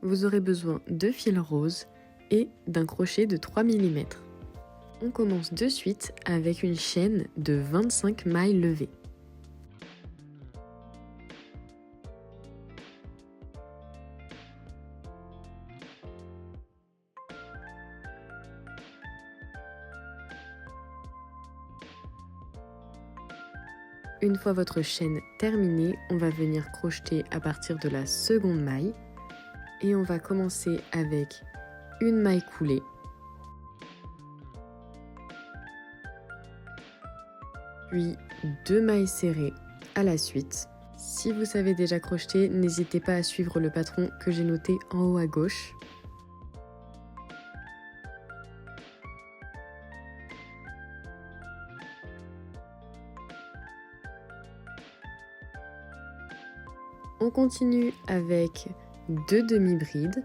Vous aurez besoin de fil rose et d'un crochet de 3 mm. On commence de suite avec une chaîne de 25 mailles levées. Une fois votre chaîne terminée, on va venir crocheter à partir de la seconde maille et on va commencer avec une maille coulée, puis 2 mailles serrées à la suite. Si vous savez déjà crocheter, n'hésitez pas à suivre le patron que j'ai noté en haut à gauche. On continue avec 2 demi-brides.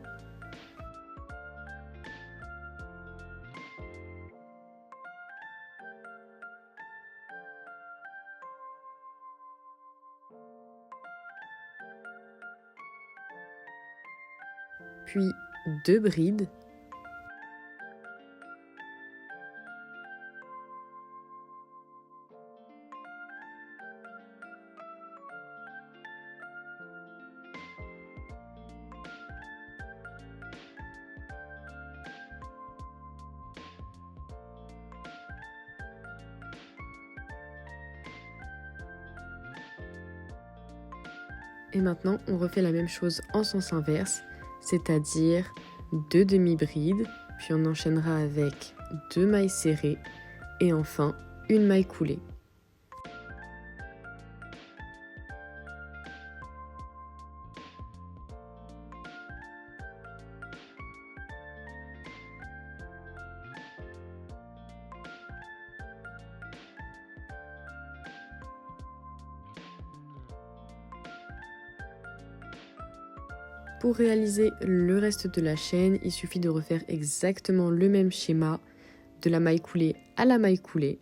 Puis 2 brides. Et maintenant, on refait la même chose en sens inverse, c'est-à-dire 2 demi-brides, puis on enchaînera avec 2 mailles serrées et enfin une maille coulée. Pour réaliser le reste de la chaîne, il suffit de refaire exactement le même schéma, de la maille coulée à la maille coulée.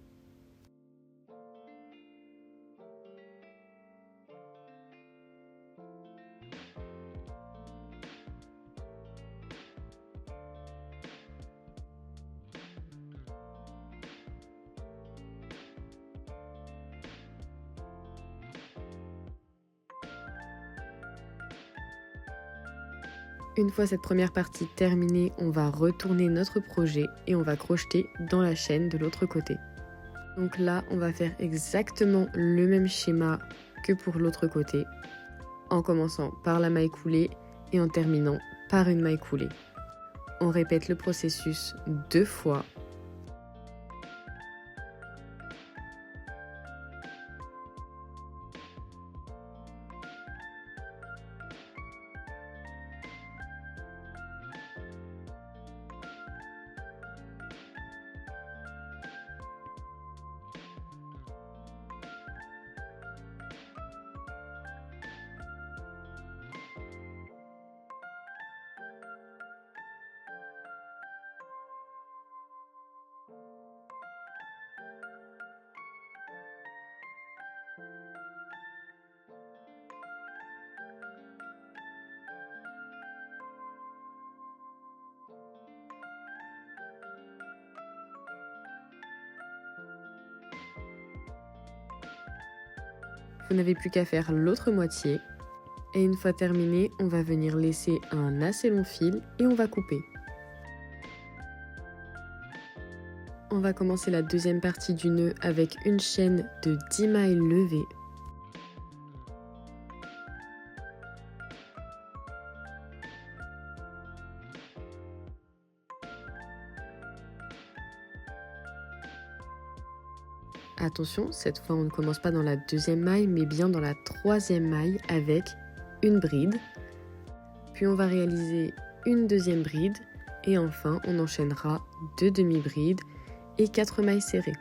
Une fois cette première partie terminée, on va retourner notre projet et on va crocheter dans la chaîne de l'autre côté. Donc là, on va faire exactement le même schéma que pour l'autre côté, en commençant par la maille coulée et en terminant par une maille coulée. On répète le processus 2 fois. Vous n'avez plus qu'à faire l'autre moitié. Et une fois terminé, on va venir laisser un assez long fil et on va couper. On va commencer la deuxième partie du nœud avec une chaîne de 10 mailles levées. Attention, cette fois on ne commence pas dans la deuxième maille mais bien dans la troisième maille avec une bride. Puis on va réaliser une deuxième bride et enfin on enchaînera 2 demi-brides et 4 mailles serrées.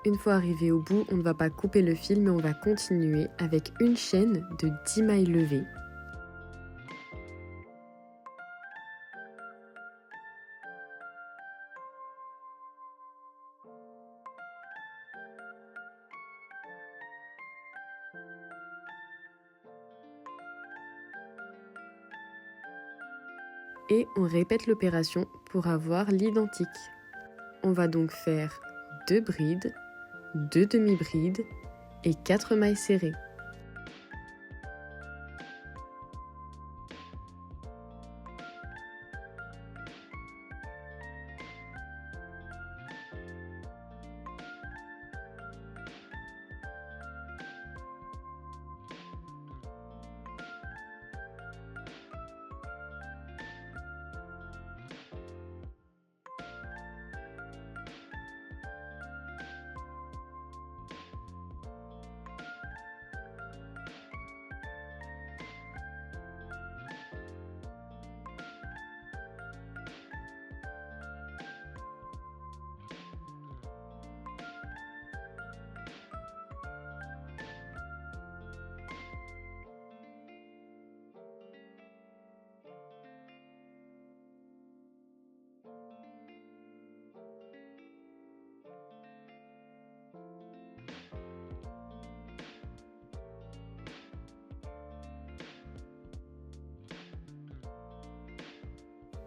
Une fois arrivé au bout, on ne va pas couper le fil mais on va continuer avec une chaîne de 10 mailles levées. Et on répète l'opération pour avoir l'identique. On va donc faire 2 brides, 2 demi-brides et 4 mailles serrées.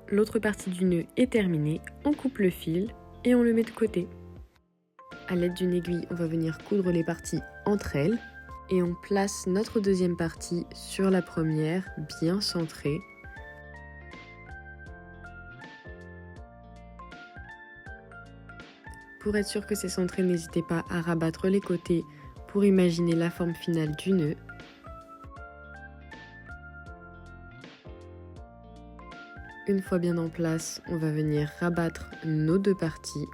L'autre partie du nœud est terminée, on coupe le fil et on le met de côté. À l'aide d'une aiguille, on va venir coudre les parties entre elles et on place notre deuxième partie sur la première, bien centrée. Pour être sûr que c'est centré, n'hésitez pas à rabattre les côtés pour imaginer la forme finale du nœud. Une fois bien en place, on va venir rabattre nos 2 parties.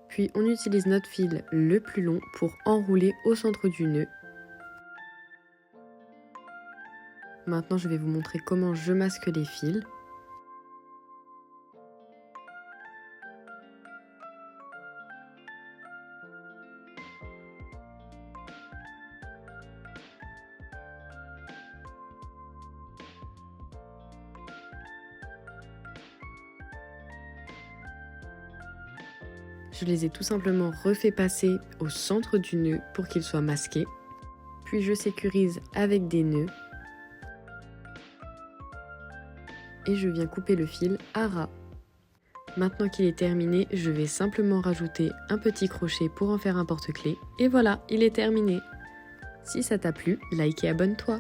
Puis on utilise notre fil le plus long pour enrouler au centre du nœud. Maintenant, je vais vous montrer comment je masque les fils. Je les ai tout simplement refait passer au centre du nœud pour qu'ils soient masqués. Puis je sécurise avec des nœuds. Et je viens couper le fil à ras. Maintenant qu'il est terminé, je vais simplement rajouter un petit crochet pour en faire un porte-clés. Et voilà, il est terminé. Si ça t'a plu, like et abonne-toi.